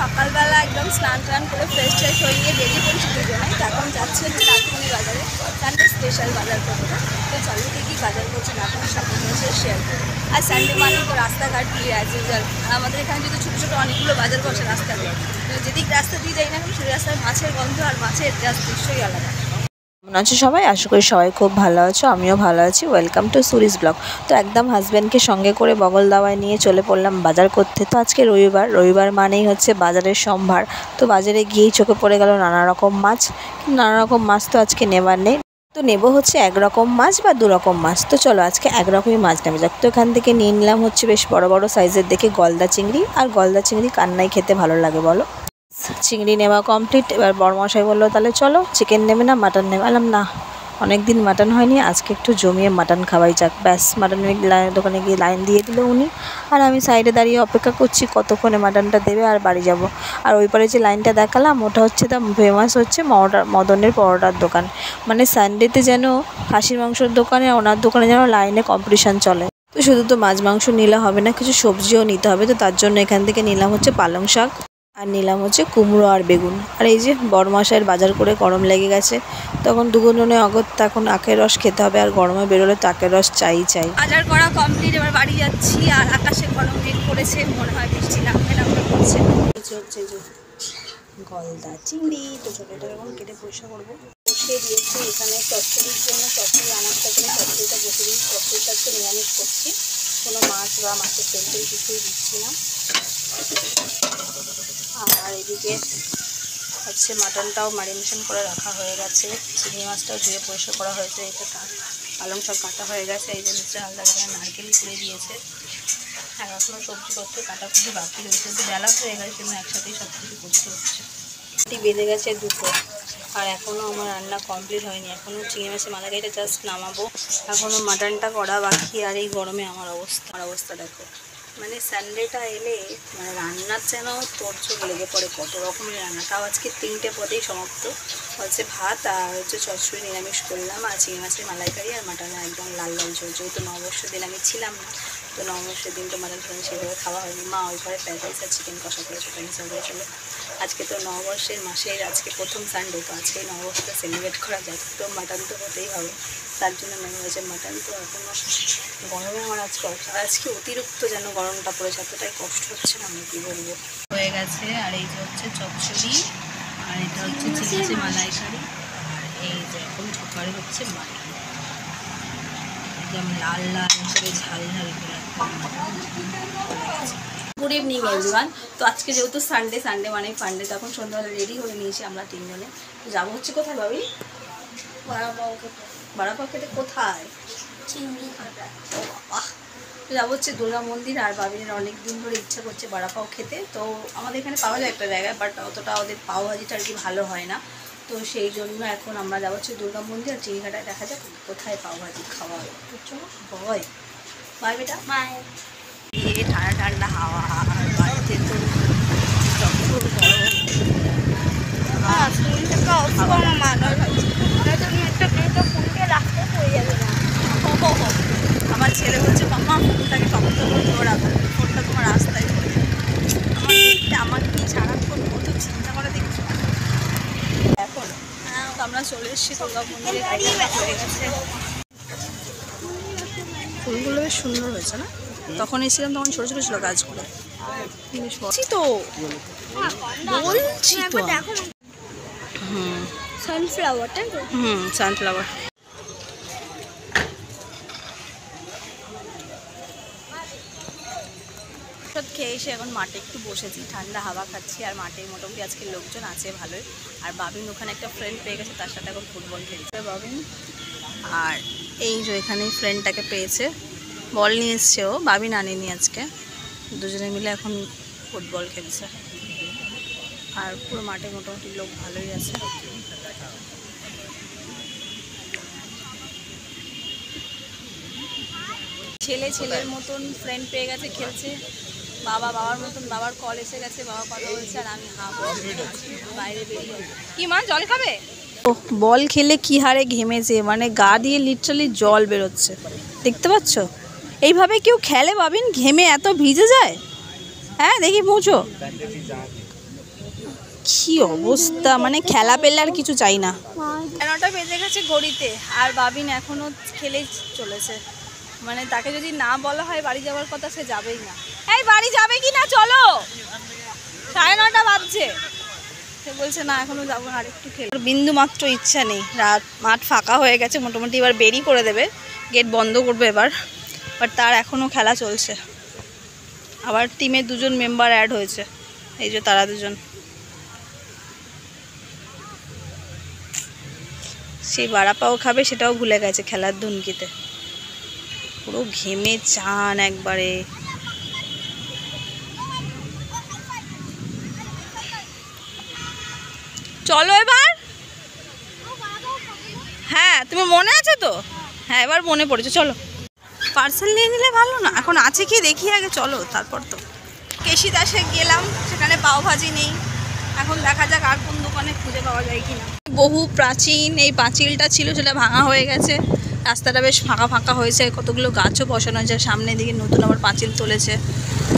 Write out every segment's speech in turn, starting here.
সকালবেলা একদম স্নান টান করে ফ্রেশ ট্রেশ হয়ে গিয়ে বেরিয়ে পড়েছি দুজনে। এখন যাচ্ছে কাকুনি বাজারে, সানডে স্পেশাল বাজার করতে। তো চলো কী বাজার করছে না এখন সাথে শেয়ার করি। আর সানডে মানে তো রাস্তাঘাট দিয়ে অ্যাজ ইউজুয়াল। আর আমাদের এখানে যদি ছোটো ছোটো অনেকগুলো বাজার বসে রাস্তাতে, যেদিক রাস্তা দিয়ে যাই না কেন সেই রাস্তায় মাছের গন্ধ আর মাছের জাস্ট দৃশ্যই আলাদা। কেমন আছো সবাই? আশা করি সবাই খুব ভালো আছো, আমিও ভালো আছি। Welcome to Suri's blog. তো একদম হাজব্যান্ডকে সঙ্গে করে বগল দাওয়ায় নিয়ে চলে পড়লাম বাজার করতে। তো আজকে রবিবার মানেই হচ্ছে বাজারের সম্ভার। তো বাজারে গিয়েই চোখে পড়ে গেল নানা রকম মাছ। নানা রকম মাছ তো আজকে নেবার নেই, তো নেব হচ্ছে একরকম মাছ বা দুরকম মাছ। তো চলো আজকে একরকমই মাছ নেওয়া যাক। তো এখান থেকে নিয়ে নিলাম হচ্ছে বেশ বড় বড় সাইজের দেখে গলদা চিংড়ি। আর গলদা চিংড়ি কান্নাই খেতে ভালো লাগে বলো। চিংড়ি নেওয়া কমপ্লিট। এবার বড়মশাই বললো তাহলে চলো চিকেন নেবে না মাটন নেবে? বললাম না, অনেক দিন মাটন হয়নি, আজকে একটু জমিয়ে মাটন খাওয়াই যাক। ব্যাস মাটনের দোকানে গিয়ে লাইন দিয়ে দিল উনি, আর আমি সাইডে দাঁড়িয়ে অপেক্ষা করছি কতক্ষণে মাটনটা দেবে আর বাড়ি যাব। আর ওই পারে যে লাইনটা দেখালাম ওটা হচ্ছে দ্য ফেমাস হচ্ছে মদনের পরোটার দোকান। মানে সানডেতে যেন খাসির মাংসর দোকানে ওনার দোকানে যেন লাইনে কম্পিটিশান চলে। তো শুধু তো মাছ মাংস নিলে হবে না, কিছু সবজিও নিতে হবে। তো তার জন্য এখান থেকে নিলাম হচ্ছে পালং শাক, আর নিলাম হচ্ছে কুমড়ো আর বেগুন। আর এই যে বড়মশাইয়ের বাজার করে গরম লেগে গেছে, তখন দুগুণনে অগত্যা এখন আখের রস খেতে হবে, আর গরমে বেরোলে তো আখের রস চাই। বাজার করা কমপ্লিট, এবার বাড়ি যাচ্ছি। আর আকাশে গরম মেঘ করেছে, মনে হয় বৃষ্টি নামবে করছে। হচ্ছে যে গলদা চিংড়ি, তো ছোটোটা এখন কেটে পরিষ্কার করবো। বসিয়ে দিয়েছি এখানে চচ্চড়ির জন্য। চচ্চড়ি আমারটা করে চচ্চড়িটা বসে দিই। চচ্চড়িটা একটু নিরামিষ করছি, কোনো মাছ বা মাছের তেল কিছুই দিচ্ছি না। আর এদিকে হচ্ছে মাটনটাও ম্যারিনেশন করে রাখা হয়ে গেছে, চিংড়ি মাছটাও ধুয়ে পরিষ্কার করা হয়েছে। এটা পালং শাক কাটা হয়ে গেছে, এই যে নিচে আলাদা করে নারকেল করে দিয়েছে। আর এখনও সবজিপত্র কাটাকুটি বাকি রয়েছে, কিন্তু বেলা হয়ে গেছে জন্য একসাথেই সব কিছু করতে হচ্ছে। বেঁধে গেছে দুটো, আর এখনও আমার রান্না কমপ্লিট হয়নি। এখনও চিংড়ি মাছের মালাইটা জাস্ট নামাবো, এখনও মাটনটা করা বাকি। আর এই গরমে আমার অবস্থা দেখো। মানে সানডেটা এলে মানে রান্নার যেন তোড়জোড় লেগে পড়ে, কত রকমের রান্না। তাও আজকে 3টে পদেই সমাপ্ত হচ্ছে। ভাত আর হচ্ছে চচ্চড়ি নিরামিষ করলাম, আর চিংড়ি মাছের মালাইকারি, আর মাটনের একদম লাল লাল ঝোল। যেহেতু নববর্ষের দিন আমি ছিলাম না, তো নববর্ষের দিন তো মাটন টাটন সেভাবে খাওয়া হয়নি। মা ওই ঘরে ফ্রাইড রাইস আর চিকেন কষা করে ছোটো হিসাবে চলে। আজকে তো নববর্ষের মাসের আজকে প্রথম সানডে, তো আজকে নববর্ষটা সেলিব্রেট করা যায়, তো মাটন তো হতেই হবে। তার জন্য মেনু হয়েছে মাটন। তো এখনও গরমে আমার আজকে অতিরিক্ত যেন গরমটা পড়েছে, এতটাই কষ্ট হচ্ছে না, আমি কী বলবো। হয়ে গেছে। আর এই যে হচ্ছে চচ্চড়ি, আর এটা হচ্ছে চিংড়ি মাছের মালাইকারি, আর এই যে এখন ঢোকারে হচ্ছে মাটন, একদম লাল লাল করে ঝাল ঝাল করে। Good evening everyone. তো আজকে যেহেতু সানডে মানে ফান্ডে, তখন সন্ধ্যাবেলা রেডি হয়ে নিয়েছি আমরা তিনজনে। তো যাবো হচ্ছে কোথায় ভাবি? বড়াপাও খেতে। কোথায়? চিংড়ি কাটা। ও বাবা। তো যাবো হচ্ছে দুর্গা মন্দির। আর বাবিনের অনেক দিন ধরে ইচ্ছা করছে বড়াপাও খেতে। তো আমাদের এখানে পাওয়া যায় একটা জায়গায়, বাট অতটা ওদের পাও ভাজিটা আর কি ভালো হয় না। তো সেই জন্য এখন আমরা যাবো হচ্ছে দুর্গা মন্দির। আর চিংড়িঘাটায় দেখা যাক কোথায় পাও ভাজি খাওয়া হবে। চলো ভয় বাই বেটা বাই। ঠান্ডা ঠান্ডা হাওয়া, আর বাড়িতে তো আমার ছেলে বলছে মাম্মা ফোনটাকে শক্ত করে ধরে রাখো, ফোনটা তোমার রাস্তায় পড়ে যাবে। আমাকে নিয়ে সারাক্ষণ কত চিন্তা করে দেখছো এখন। হ্যাঁ, তো আমরা চলে এসেছি দুর্গা মন্দিরে, হয়ে গেছে। ফুলগুলো বেশ সুন্দর হয়েছে না? তখন এসেছিলাম তখন ছোটো ছোটো ছিল গাছগুলো। বলছি তো সানফ্লাওয়ার। সানফ্লাওয়ার। খেয়ে এসে এখন মাঠে একটু বসেছি, ঠান্ডা হাওয়া খাচ্ছি। আর মাঠে মোটামুটি আজকে লোকজন আছে ভালোই। আর বাবিন ওখানে একটা ফ্রেন্ড পেয়ে গেছে, তার সাথে এখন ফুটবল খেলছে বাবিন। আর এই যে এখানেই ফ্রেন্ডটাকে পেয়েছে, বল নিয়ে এসছে ও, বাবিন আনেনি আজকে। দুজনে মিলে এখন ফুটবল খেলছে। আর পুরো মাঠে মোটামুটি লোক ভালোই আছে। ছেলে ছেলের মতন ফ্রেন্ড পেয়ে গেছে, খেলছে। বাবা বাবার মতন, বাবার কল এসে গেছে, বাবা কথা বলছে, আর আমি বাইরে বেরিয়ে। কি মা জল খাবে? বল খেলে কি হারে ঘেমেছে, মানে গা দিয়ে লিটারালি জল বেরোচ্ছে, দেখতে পাচ্ছ? এইভাবে কেউ খেলে বাবিন? ঘেমে এত ভিজে যায়? হ্যাঁ দেখি মুছো। কি অবস্থা, মানে খেলা পেলে আর কিছু চাই না। 9টা বেজে গেছে ঘড়িতে, আর বাবিন এখনো খেলেই চলেছে। মানে তাকে যদি না বলা হয় বাড়ি যাওয়ার কথা, সে যাবেই না। এই বাড়ি যাবে কি না, চলো, 9:30 বাজছে। সে বলছে না এখনো যাবো না, আরেকটু খেলে। বিন্দু মাত্র ইচ্ছা নেই। রাত মাঠ ফাঁকা হয়ে গেছে মোটামুটি, এবার বেরি করে দেবে, গেট বন্ধ করবে এবার। বাট তার এখনও খেলা চলছে। আবার টিমে 2জন মেম্বার অ্যাড হয়েছে, এই যে তারা 2জন। সেই বাড়া পাও খাবে, সেটাও ভুলে গেছে খেলার ধুনকিতে। পুরো ঘেমে চান একবারে। চলো এবার। হ্যাঁ তুমি মনে আছে তো? হ্যাঁ এবার মনে পড়েছে, চলো। পার্সেল নিয়ে নিলে ভালো না? এখন আছে কি দেখি আগে, চলো তারপর তো। কেশি দাসে গেলাম, সেখানে পাওভাজি নেই। এখন দেখা যাক আর কোন দোকানে খুঁজে পাওয়া যায় কিনা। বহু প্রাচীন এই পাঁচিলটা ছিল, সেটা ভাঙা হয়ে গেছে। রাস্তাটা বেশ ফাঁকা ফাঁকা হয়েছে, কতগুলো গাছও বসানো হয়েছে। সামনের দিকে নতুন আবার পাঁচিল তুলেছে।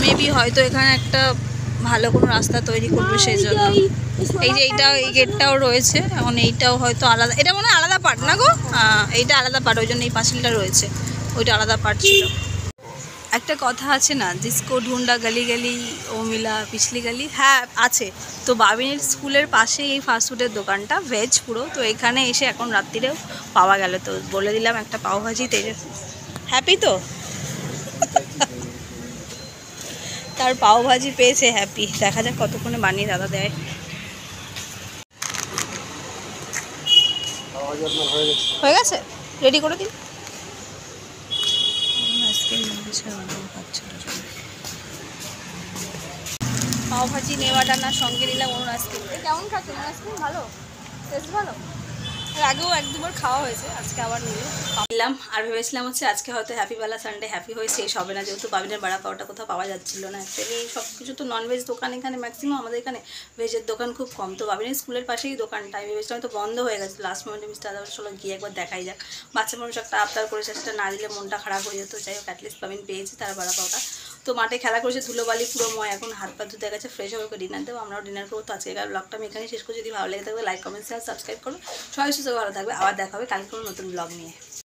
মেবি হয়তো এখানে একটা ভালো কোনো রাস্তা তৈরি করবে সেই জন্য। এই যে এইটাও, এই গেটটাও রয়েছে, এখন এইটাও হয়তো আলাদা। এটা মনে হয় আলাদা পার্ট না গো? হ্যাঁ এইটা আলাদা পার্ট, ওই জন্য এই পাঁচিলটা রয়েছে, ওইটা আলাদা পার্ট ছিল। একটা কথা আছে না, জিসকো ঢুন্ডা গলি গলি ও মিলা পিছলি গলি। হ্যাঁ আছে তো। বাবিনের স্কুলের পাশেই এই ফাস্টফুডের দোকানটা, ভেজ পুরো। তো এখানে এসে এখন রাত্রিরেও পাওয়া গেল, তো বলে দিলাম একটা পাওভাজি। তেজে হ্যাপি তো? তার পাওভাজি পেয়েছে, হ্যাপি। দেখা যাক কতক্ষণে বানিয়ে দাদা দেয়। হয়ে গেছে, রেডি করে দিন। পাওভাজি নেওয়াটা না, সঙ্গে নিলাম অরুণ আইসক্রিম। কেমন খাচ্ছে অরুণ আইসক্রিম? ভালো টেস্ট? ভালো। এর আগেও 1-2বার খাওয়া হয়েছে, আজকে আবার নিলাম। আর ভেবেছিলাম হচ্ছে আজকে হয়তো হ্যাপিবেলা সানডে, হ্যাপি হয়ে শেষ হবে না, যেহেতু বাবিনের বাড়া পাওয়াটা কোথাও পাওয়া যাচ্ছিল না। অ্যাকচুয়ালি সব কিছু তো ননভেজ দোকান এখানে ম্যাক্সিমাম, আমাদের এখানে ভেজের দোকান খুব কম। তো বাবিনের স্কুলের পাশেই দোকানটা, আমি ভেবেছিলাম তো বন্ধ হয়ে গেছে। লাস্ট মোমেন্টে মিস্টার আদাবার চলো গিয়ে একবার দেখাই যাক। বাচ্চা মানুষ একটা আবদার করেছে, সেটা না দিলে মনটা খারাপ হয়ে যেত। যাই হোক অ্যাটলিস্ট বাবিন পেয়েছে তার বাড়া পাওয়াটা। তো মাঠে খেলা করেছে, ধুলোবালি পুরো ময়। এখন হাত পা ধুতে গেছে, ফ্রেশ হবে, ডিনার দেবো। আমরাও ডিনার করবো। তো আজকের ব্লগটা আমি এখানে শেষ করছি। যদি ভালো লেগে থাকবে লাইক কমেন্ট শেয়ার সাবস্ক্রাইব করো। সবাই সুস্থ ভালো থাকবে। আবার দেখা হবে কালকে কোনো নতুন ব্লগ নিয়ে।